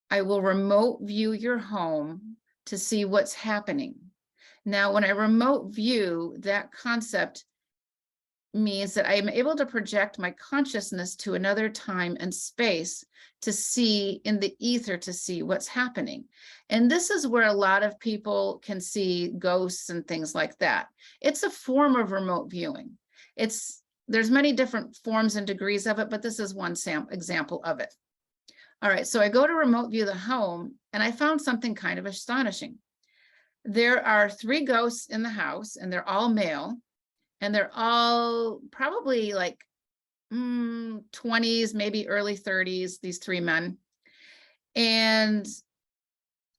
I will remote view your home to see what's happening. Now, when I remote view, that concept means that I am able to project my consciousness to another time and space to see in the ether, to see what's happening. And this is where a lot of people can see ghosts and things like that. It's a form of remote viewing. There's many different forms and degrees of it, but this is one example of it. All right, so I go to remote view the home, and I found something kind of astonishing. There are 3 ghosts in the house, and they're all male. And they're all probably like 20s, maybe early 30s, these 3 men. And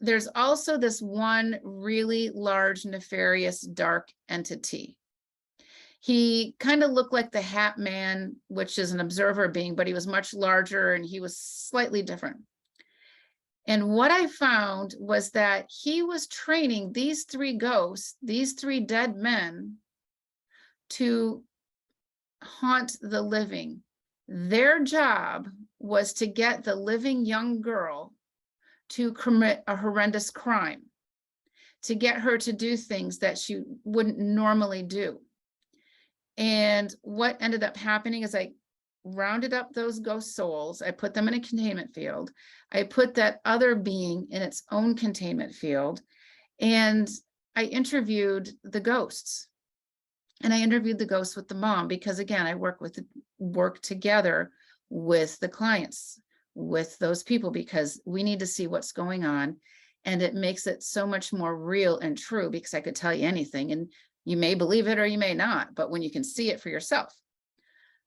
there's also this one really large, nefarious, dark entity. He kind of looked like the Hat Man, which is an observer being, but he was much larger and he was slightly different. And what I found was that he was training these 3 ghosts, these 3 dead men, to haunt the living. Their job was to get the living young girl to commit a horrendous crime, to get her to do things that she wouldn't normally do. And what ended up happening is I rounded up those ghost souls. I put them in a containment field. I put that other being in its own containment field. And I interviewed the ghosts. And I interviewed the ghosts with the mom, because again, I work together with the clients, with those people, because we need to see what's going on. And it makes it so much more real and true, because I could tell you anything and you may believe it or you may not, but when you can see it for yourself.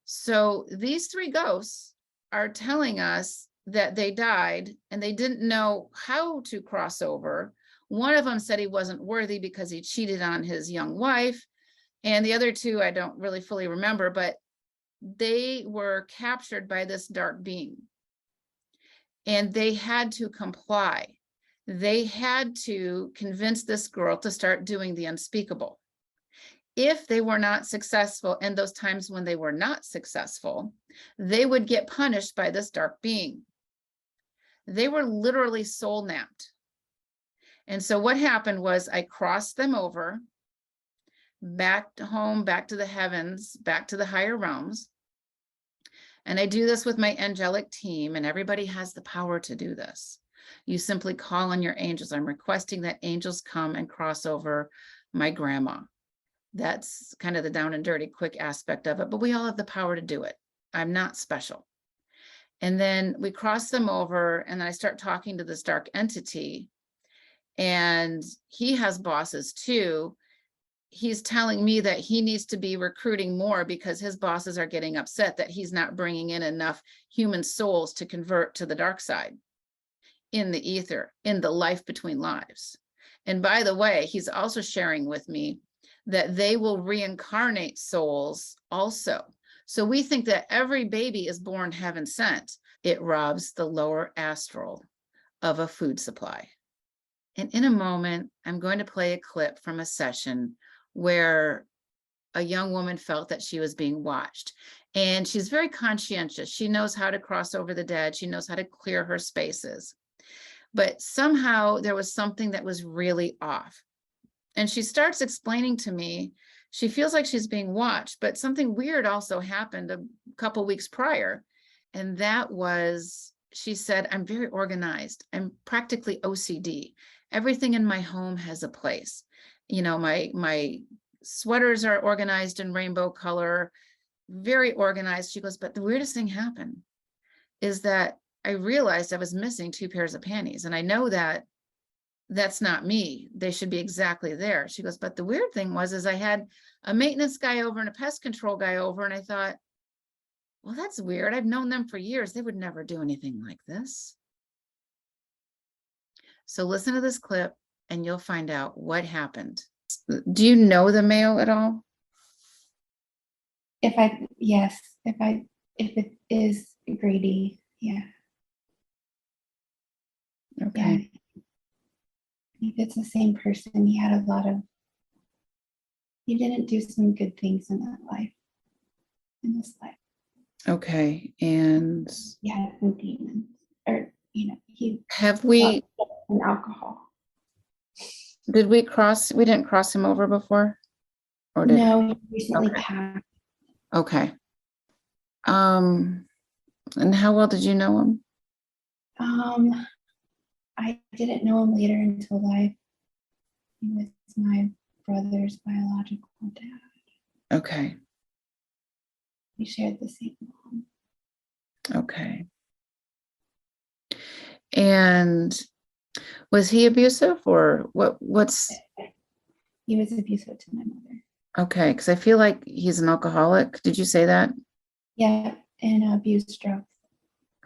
So these 3 ghosts are telling us that they died and they didn't know how to cross over. One of them said he wasn't worthy because he cheated on his young wife. And the other 2, I don't really fully remember, but they were captured by this dark being. And they had to comply. They had to convince this girl to start doing the unspeakable. If they were not successful, and those times when they were not successful, they would get punished by this dark being. They were literally soul napped. And so what happened was I crossed them over back to home, back to the heavens, back to the higher realms. And I do this with my angelic team, and everybody has the power to do this. You simply call on your angels. I'm requesting that angels come and cross over my grandma. That's kind of the down and dirty, quick aspect of it, but we all have the power to do it. I'm not special. And then we cross them over, and then I start talking to this dark entity, and he has bosses too. He's telling me that he needs to be recruiting more because his bosses are getting upset that he's not bringing in enough human souls to convert to the dark side in the ether, in the life between lives. And by the way, he's also sharing with me that they will reincarnate souls also. So we think that every baby is born heaven sent. It robs the lower astral of a food supply. And in a moment, I'm going to play a clip from a session where a young woman felt that she was being watched. And she's very conscientious. She knows how to cross over the dead. She knows how to clear her spaces. But somehow there was something that was really off. And she starts explaining to me, she feels like she's being watched, but something weird also happened a couple weeks prior. And that was, she said, I'm very organized. I'm practically OCD. Everything in my home has a place. You know, my sweaters are organized in rainbow color, very organized. She goes, but the weirdest thing happened is that I realized I was missing 2 pairs of panties. And I know that that's not me. They should be exactly there. She goes, but the weird thing is I had a maintenance guy over and a pest control guy over. And I thought, well, that's weird. I've known them for years. They would never do anything like this. So listen to this clip and you'll find out what happened. Do you know the male at all? If it is Grady, yeah. Okay. Yeah. If it's the same person, he didn't do some good things in this life. Okay. And He had some demons, or he Have we, and alcohol. did we cross, we didn't cross him over before? Or did, No, he recently Okay. passed. okay. And how well did you know him? I didn't know him later into life. He was my brother's biological dad. Okay, We shared the same mom. okay. And was he abusive or what's, He was abusive to my mother. okay, because I feel like he's an alcoholic. Did you say that? Yeah, and abused drugs.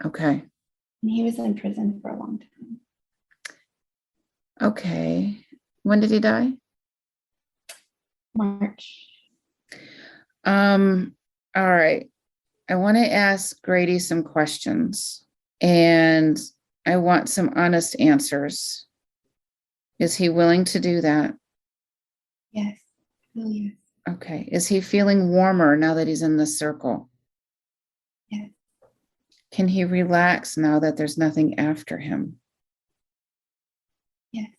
Okay, And he was in prison for a long time. okay. When did he die? March. All right. I want to ask Grady some questions and I want some honest answers. Is he willing to do that? Yes. Oh, yes. Okay. Is he feeling warmer now that he's in the circle? Yes. Can he relax now that there's nothing after him? Yes.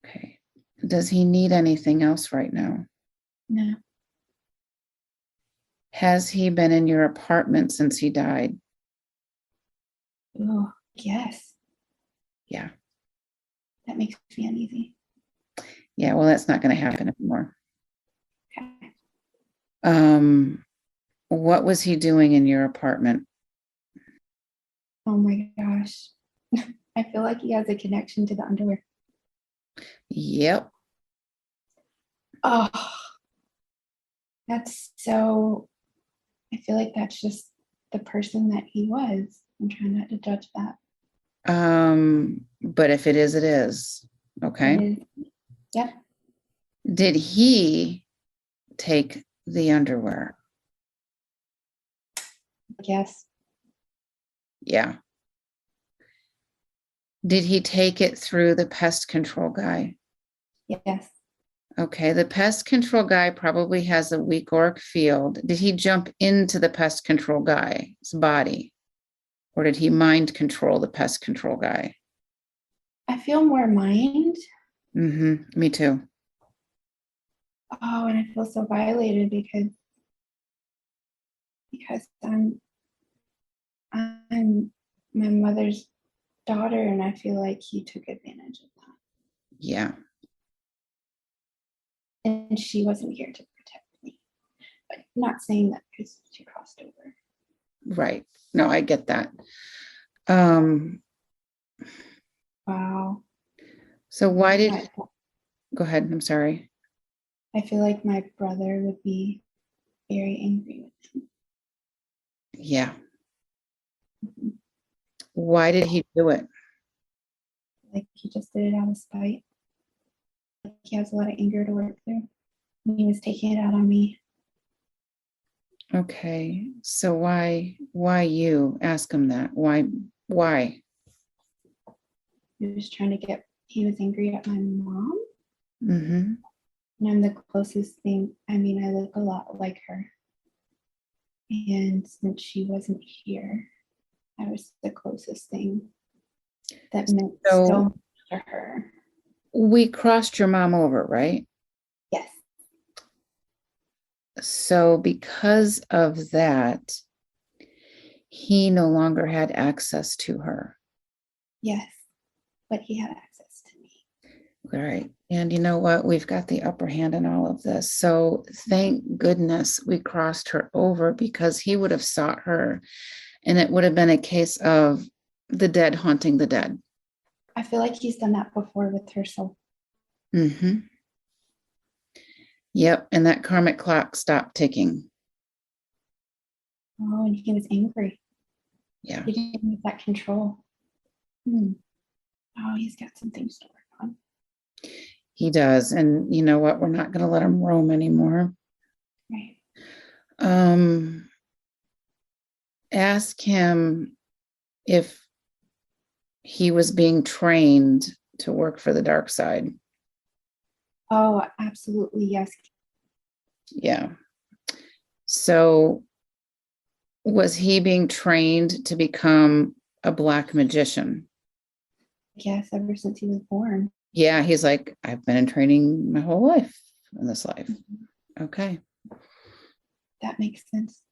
Okay. Does he need anything else right now? No. Has he been in your apartment since he died? Oh, yes. Yeah. That makes me uneasy. Yeah. Well, that's not going to happen anymore. Okay. What was he doing in your apartment? Oh my gosh. I feel like he has a connection to the underwear. Yep. Oh, that's so, I feel like that's just the person that he was. I'm trying not to judge that. But if it is, it is. Okay. It is, yep. Did he take the underwear? Yes. Yeah. Did he take it through the pest control guy? Yes. Okay, the pest control guy probably has a weak auric field. Did he jump into the pest control guy's body? Or did he mind control the pest control guy? I feel more mind. Me too. Oh, and I feel so violated because I'm my mother's daughter, and I feel like he took advantage of that. Yeah. And she wasn't here to protect me. But I'm not saying that because she crossed over. Right. No, I get that. Um, Wow. so why did, My- go ahead, I'm sorry. I feel like my brother would be very angry with him. Yeah. Why did he do it? Like he just did it out of spite. Like he has a lot of anger to work through. And he was taking it out on me. Okay. So why you ask him that? Why? He was angry at my mom. Mm-hmm. And I'm the closest thing. I mean, I look a lot like her. And since she wasn't here, I was the closest thing that meant so So much to her. we crossed your mom over, right? Yes. So because of that, he no longer had access to her. Yes. But he had access to me. All right. And you know what? We've got the upper hand in all of this. So thank goodness we crossed her over because he would have sought her and it would have been a case of the dead haunting the dead. I feel like he's done that before with her. So, Mm-hmm. Yep. And that karmic clock stopped ticking. oh, and he was angry. Yeah. He didn't have that control. Oh, he's got some things to work on. He does. And you know what? We're not going to let him roam anymore. Right. Ask him if he was being trained to work for the dark side. Oh, absolutely. Yes. Yeah. So was he being trained to become a black magician. Yes, ever since he was born. Yeah, he's like, I've been in training my whole life in this life. Okay. That makes sense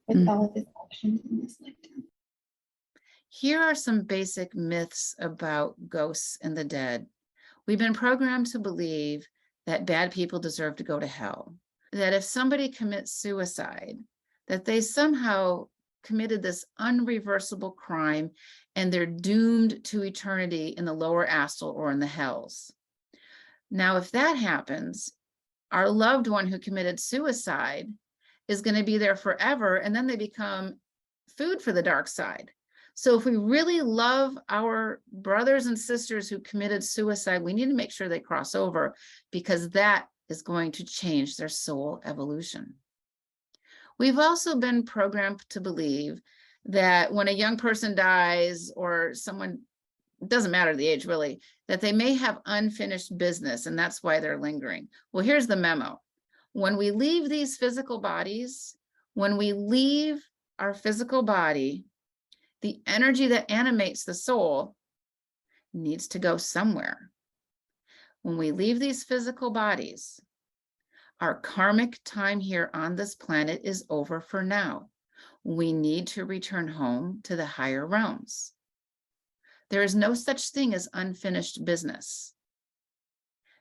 with all of his actions in this lifetime. Here are some basic myths about ghosts and the dead. We've been programmed to believe that bad people deserve to go to hell, that if somebody commits suicide, that they somehow committed this unreversible crime and they're doomed to eternity in the lower astral or in the hells. Now, if that happens, our loved one who committed suicide is going to be there forever, and then they become food for the dark side. So if we really love our brothers and sisters who committed suicide, we need to make sure they cross over, because that is going to change their soul evolution. We've also been programmed to believe that when a young person dies, or someone, it doesn't matter the age really, that they may have unfinished business and that's why they're lingering. Well, here's the memo. When we leave these physical bodies, when we leave our physical body, the energy that animates the soul needs to go somewhere. When we leave these physical bodies, our karmic time here on this planet is over for now. We need to return home to the higher realms. There is no such thing as unfinished business.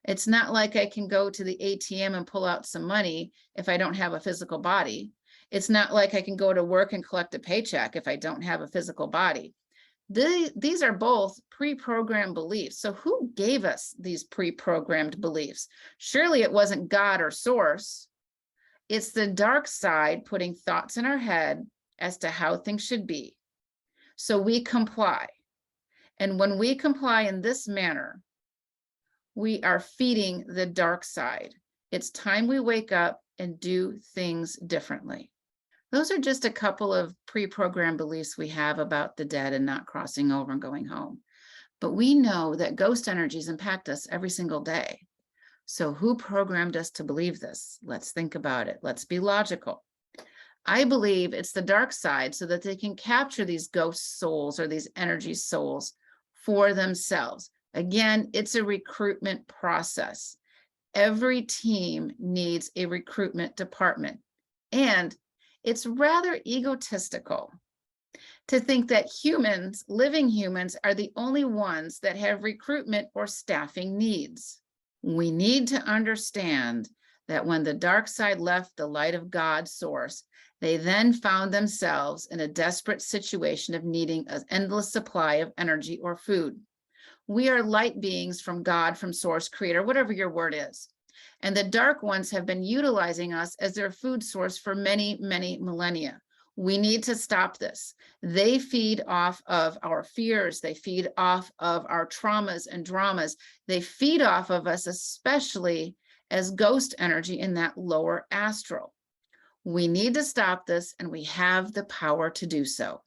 It's not like I can go to the ATM and pull out some money if I don't have a physical body. It's not like I can go to work and collect a paycheck if I don't have a physical body. These are both pre-programmed beliefs. So who gave us these pre-programmed beliefs? Surely it wasn't God or source. It's the dark side putting thoughts in our head as to how things should be. So we comply. And when we comply in this manner, we are feeding the dark side. It's time we wake up and do things differently. Those are just a couple of pre-programmed beliefs we have about the dead and not crossing over and going home. But we know that ghost energies impact us every single day. So who programmed us to believe this? Let's think about it. Let's be logical. I believe it's the dark side so that they can capture these ghost souls or these energy souls for themselves. Again, it's a recruitment process. Every team needs a recruitment department. And it's rather egotistical to think that humans, living humans, are the only ones that have recruitment or staffing needs. We need to understand that when the dark side left the light of God's source, they then found themselves in a desperate situation of needing an endless supply of energy or food. We are light beings from God, from source, creator, whatever your word is. And the dark ones have been utilizing us as their food source for many, many millennia. We need to stop this. They feed off of our fears. They feed off of our traumas and dramas. They feed off of us, especially as ghost energy in that lower astral. We need to stop this, and we have the power to do so.